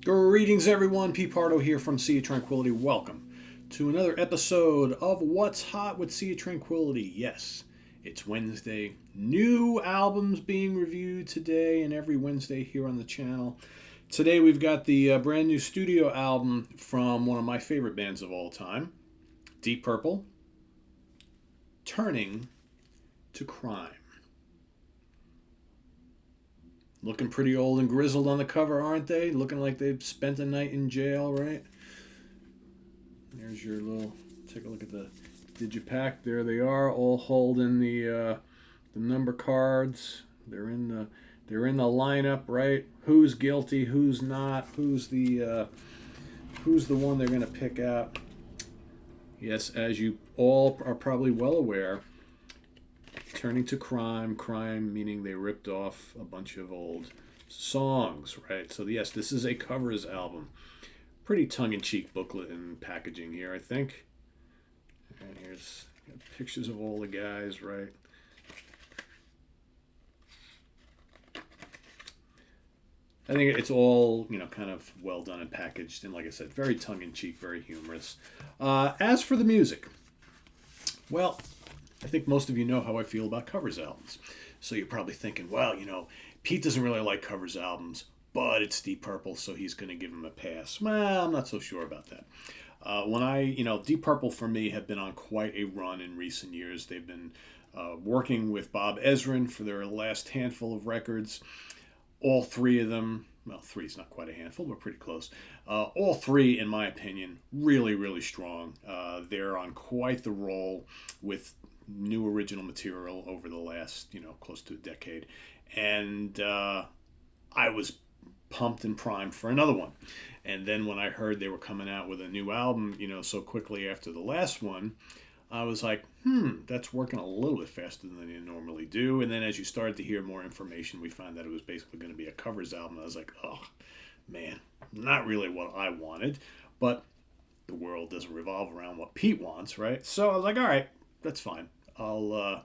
Greetings, everyone. Pete Pardo here from Sea of Tranquility. Welcome to another episode of What's Hot with Sea of Tranquility. Yes, it's Wednesday. New albums being reviewed today and every Wednesday here on the channel. Today we've got the brand new studio album from one of my favorite bands of all time, Deep Purple, Turning to Crime. Looking pretty old and grizzled on the cover, aren't they? Looking like they've spent a night in jail, right? There's your little, take a look at the digipack. There they are, all holding the number cards. They're in the lineup, right? Who's guilty? Who's not? Who's the one they're gonna pick out? Yes, as you all are probably well aware, Turning to Crime, crime meaning they ripped off a bunch of old songs, right? So yes, this is a covers album. Pretty tongue-in-cheek booklet and packaging here, I think. And here's pictures of all the guys, right? I think it's all, kind of well done and packaged. And like I said, very tongue-in-cheek, very humorous. As for the music, well, I think most of you know how I feel about covers albums. So you're probably thinking, well, Pete doesn't really like covers albums, but it's Deep Purple, so he's going to give him a pass. Well, I'm not so sure about that. Deep Purple for me have been on quite a run in recent years. They've been working with Bob Ezrin for their last handful of records. All three of them, well, three's not quite a handful, but pretty close. All three, in my opinion, really, really strong. They're on quite the roll with new original material over the last, close to a decade. And I was pumped and primed for another one. And then when I heard they were coming out with a new album, so quickly after the last one, I was like, that's working a little bit faster than they normally do. And then as you started to hear more information, we found that it was basically going to be a covers album. I was like, oh, man, not really what I wanted. But the world doesn't revolve around what Pete wants, right? So I was like, all right, that's fine. I'll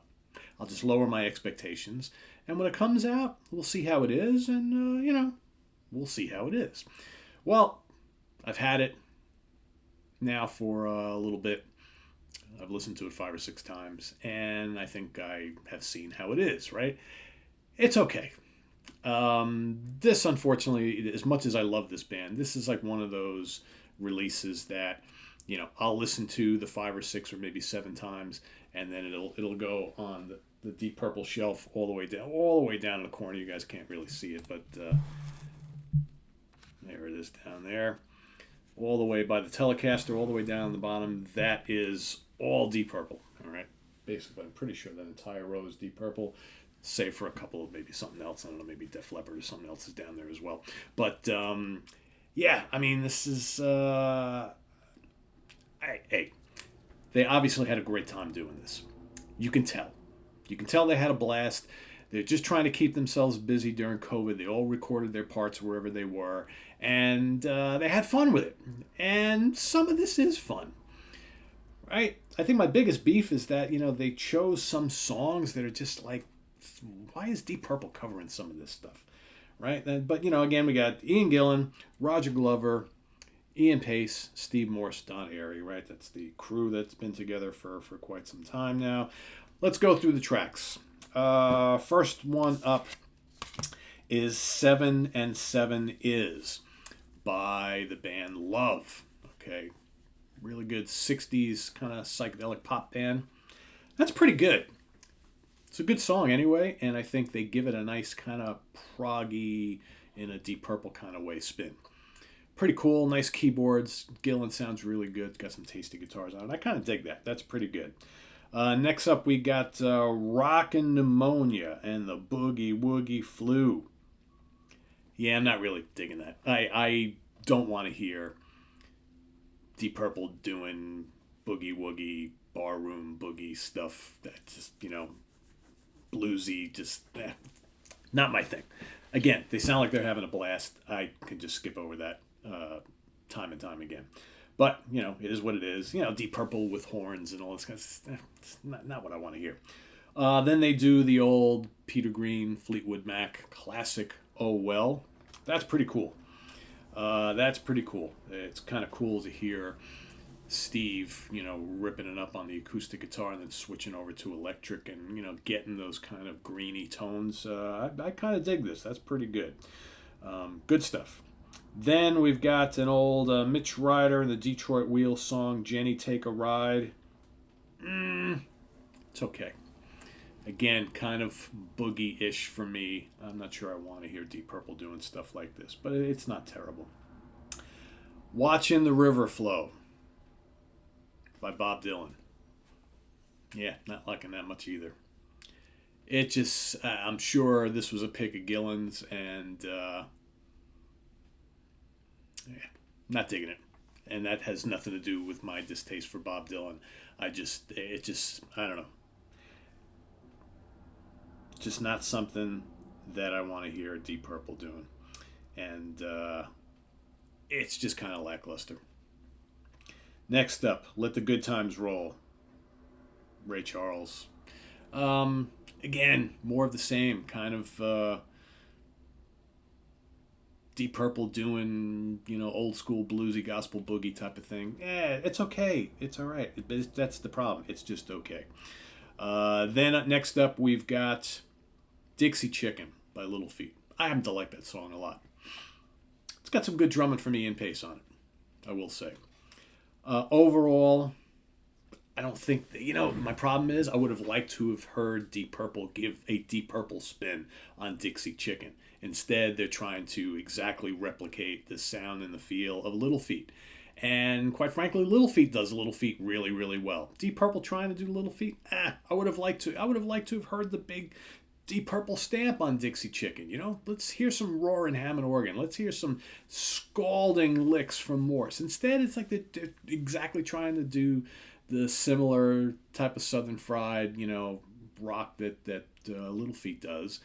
just lower my expectations. And when it comes out, we'll see how it is. And, we'll see how it is. Well, I've had it now for a little bit. I've listened to it 5 or 6 times, and I think I have seen how it is, right? It's okay. This, unfortunately, as much as I love this band, this is like one of those releases that, I'll listen to the 5 or 6 or maybe 7 times, and then it'll go on the Deep Purple shelf all the way down in the corner. You guys can't really see it, but there it is down there. All the way by the Telecaster, all the way down the bottom. That is all Deep Purple, all right? Basically, I'm pretty sure that entire row is Deep Purple, save for a couple of maybe something else. I don't know, maybe Def Leppard or something else is down there as well. But, yeah, I mean, this is... Hey, they obviously had a great time doing this. You can tell. You can tell they had a blast. They're just trying to keep themselves busy during COVID. They all recorded their parts wherever they were. And they had fun with it. And some of this is fun. Right? I think my biggest beef is that, they chose some songs that are just like, why is Deep Purple covering some of this stuff? Right? But, again, we got Ian Gillan, Roger Glover, Ian Pace, Steve Morse, Don Airey, right? That's the crew that's been together for quite some time now. Let's go through the tracks. First one up is 7 and 7 Is by the band Love. Okay, really good 60s kind of psychedelic pop band. That's pretty good. It's a good song anyway, and I think they give it a nice kind of proggy, in a Deep Purple kind of way spin. Pretty cool, nice keyboards. Gillan sounds really good. Got some tasty guitars on it. I kind of dig that. That's pretty good. Next up, we got Rockin' Pneumonia and the Boogie Woogie Flu. Yeah, I'm not really digging that. I don't want to hear Deep Purple doing boogie woogie, barroom boogie stuff that just, bluesy, just not my thing. Again, they sound like they're having a blast. I can just skip over that time and time again. But, it is what it is. Deep Purple with horns and all this kind of stuff. It's not what I want to hear. Then they do the old Peter Green, Fleetwood Mac classic, Oh Well. That's pretty cool. That's pretty cool. It's kind of cool to hear Steve, ripping it up on the acoustic guitar and then switching over to electric and, getting those kind of greeny tones. I kind of dig this. That's pretty good. Good stuff. Then we've got an old Mitch Ryder and the Detroit Wheels song, Jenny Take a Ride. It's okay. Again, kind of boogie-ish for me. I'm not sure I want to hear Deep Purple doing stuff like this, but it's not terrible. Watching the River Flow by Bob Dylan. Yeah, not liking that much either. It just, I'm sure this was a pick of Gillen's, and yeah, not digging it. And that has nothing to do with my distaste for Bob Dylan. I don't know. Just not something that I want to hear Deep Purple doing. And it's just kind of lackluster. Next up, Let the Good Times Roll. Ray Charles. Again, more of the same. Kind of Deep Purple doing, old school bluesy gospel boogie type of thing. Yeah, it's okay. It's all right. That's the problem. It's just okay. Then next up, we've got Dixie Chicken by Little Feat. I happen to like that song a lot. It's got some good drumming from Ian Pace on it, I will say. Overall, I don't think that, my problem is I would have liked to have heard Deep Purple give a Deep Purple spin on Dixie Chicken. Instead, they're trying to exactly replicate the sound and the feel of Little Feat. And quite frankly, Little Feat does Little Feat really, really well. Deep Purple trying to do Little Feat, I would have liked to have heard the big Deep Purple stamp on Dixie Chicken. Let's hear some roaring Hammond organ. Let's hear some scalding licks from Morse. Instead, it's like they're exactly trying to do the similar type of Southern fried, rock that Little Feat does.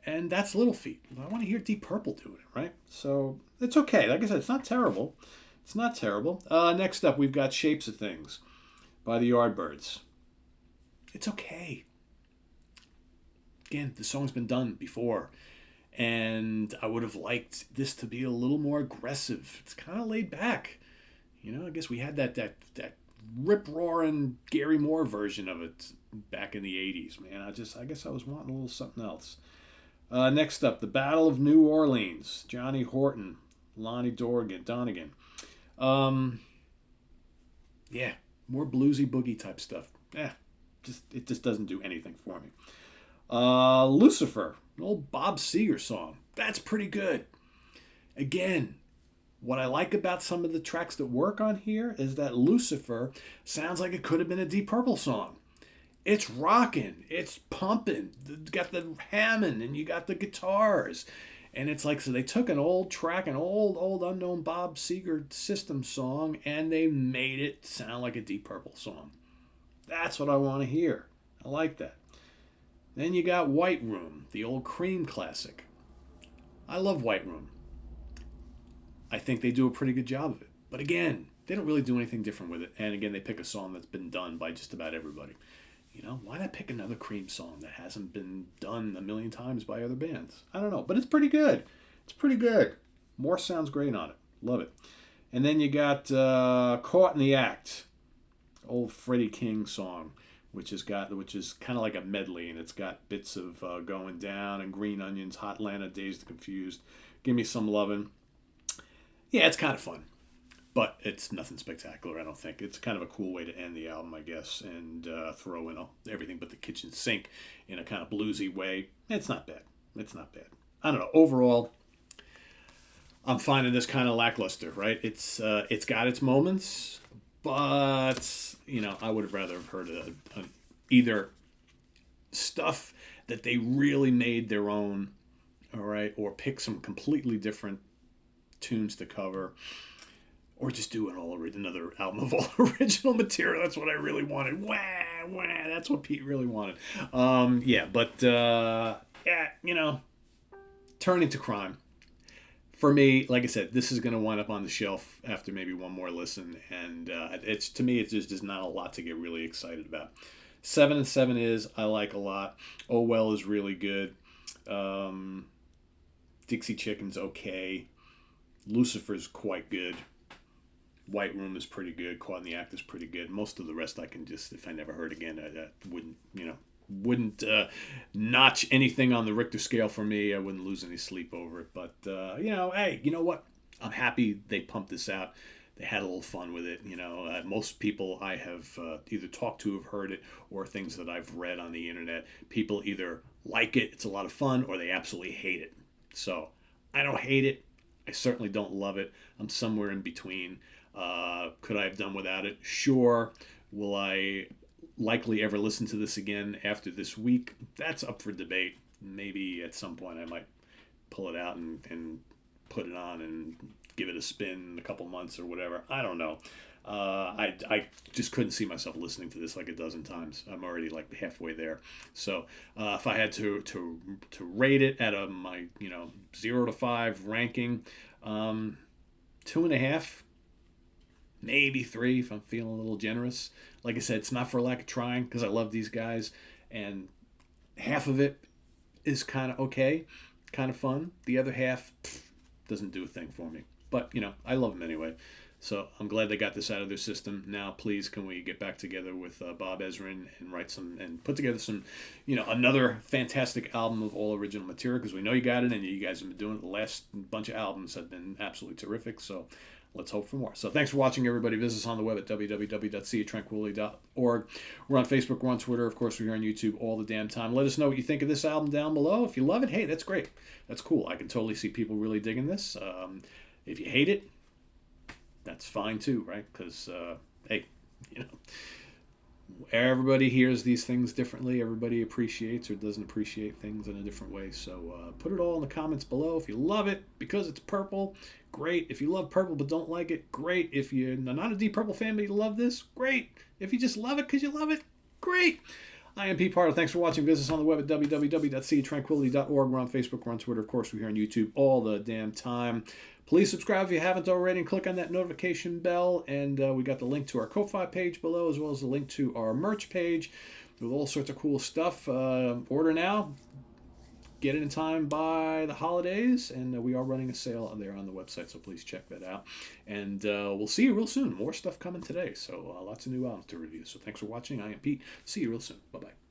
And that's Little Feat. I want to hear Deep Purple doing it, right? So it's okay. Like I said, it's not terrible. It's not terrible. Next up, we've got Shapes of Things by the Yardbirds. It's okay. Again, the song's been done before. And I would have liked this to be a little more aggressive. It's kind of laid back. I guess we had that rip-roaring Gary Moore version of it back in the 80s, man. I guess I was wanting a little something else. Next up, The Battle of New Orleans. Johnny Horton, Lonnie Donegan. Yeah, more bluesy boogie type stuff. It just doesn't do anything for me. Lucifer, an old Bob Seger song. That's pretty good. Again, what I like about some of the tracks that work on here is that Lucifer sounds like it could have been a Deep Purple song. It's rocking. It's pumping. You got the Hammond and you got the guitars. And it's like, so they took an old track, an old unknown Bob Seger system song, and they made it sound like a Deep Purple song. That's what I want to hear. I like that. Then you got White Room, the old Cream classic. I love White Room. I think they do a pretty good job of it. But again, they don't really do anything different with it. And again, they pick a song that's been done by just about everybody. Why not pick another Cream song that hasn't been done a million times by other bands? I don't know, but it's pretty good. It's pretty good. More sounds great on it. Love it. And then you got Caught in the Act, old Freddie King song, which is kind of like a medley, and it's got bits of Going Down and Green Onions, Hot Atlanta, Dazed and Confused, Give Me Some Lovin'. Yeah, it's kind of fun. But it's nothing spectacular, I don't think. It's kind of a cool way to end the album, I guess, and throw in everything but the kitchen sink in a kind of bluesy way. It's not bad. It's not bad. I don't know. Overall, I'm finding this kind of lackluster, right? It's got its moments, but, I would have rather have heard either stuff that they really made their own, all right, or pick some completely different tunes to cover, or just do another album of all original material. That's what I really wanted. Wah, wah, that's what Pete really wanted. Turning to Crime. For me, like I said, this is going to wind up on the shelf after maybe one more listen, and to me, it's just not a lot to get really excited about. 7 and 7 is, I like a lot. Oh Well is really good. Dixie Chicken's okay. Lucifer's quite good. White Room is pretty good. Caught in the Act is pretty good. Most of the rest I can just, if I never heard again, I wouldn't notch anything on the Richter scale for me. I wouldn't lose any sleep over it. But, hey, you know what? I'm happy they pumped this out. They had a little fun with it. Most people I have either talked to have heard it, or things that I've read on the internet. People either like it, it's a lot of fun, or they absolutely hate it. So I don't hate it. I certainly don't love it. I'm somewhere in between. Could I have done without it? Sure. Will I likely ever listen to this again after this week? That's up for debate. Maybe at some point I might pull it out and put it on and give it a spin in a couple months or whatever. I don't know. I just couldn't see myself listening to this like a dozen times. I'm already like halfway there. So if I had to rate it at my 0 to 5 ranking, 2.5, maybe 3 if I'm feeling a little generous. Like I said, it's not for lack of trying, because I love these guys, and half of it is kind of okay, kind of fun. The other half doesn't do a thing for me. But, I love them anyway. So I'm glad they got this out of their system. Now, please, can we get back together with Bob Ezrin and write some, and put together some, another fantastic album of all original material, because we know you got it, and you guys have been doing it. The last bunch of albums have been absolutely terrific. So let's hope for more. So thanks for watching, everybody. Visit us on the web at www.seaoftranquility.org. We're on Facebook. We're on Twitter. Of course, we're here on YouTube all the damn time. Let us know what you think of this album down below. If you love it, hey, that's great. That's cool. I can totally see people really digging this. If you hate it, that's fine too, right? Because, hey, everybody hears these things differently. Everybody appreciates or doesn't appreciate things in a different way. So put it all in the comments below. If you love it because it's purple, great. If you love purple but don't like it, great. If you're not a Deep Purple fan but you love this, great. If you just love it because you love it, great. I am Pete Pardo. Thanks for watching. Visit us on the web at www.seaoftranquility.org. We're on Facebook. We're on Twitter. Of course, we're here on YouTube all the damn time. Please subscribe if you haven't already, and click on that notification bell. And we got the link to our Ko-Fi page below, as well as the link to our merch page with all sorts of cool stuff. Order now. Get it in time by the holidays. And we are running a sale there on the website, so please check that out. And we'll see you real soon. More stuff coming today. So lots of new albums to review. So thanks for watching. I am Pete. See you real soon. Bye-bye.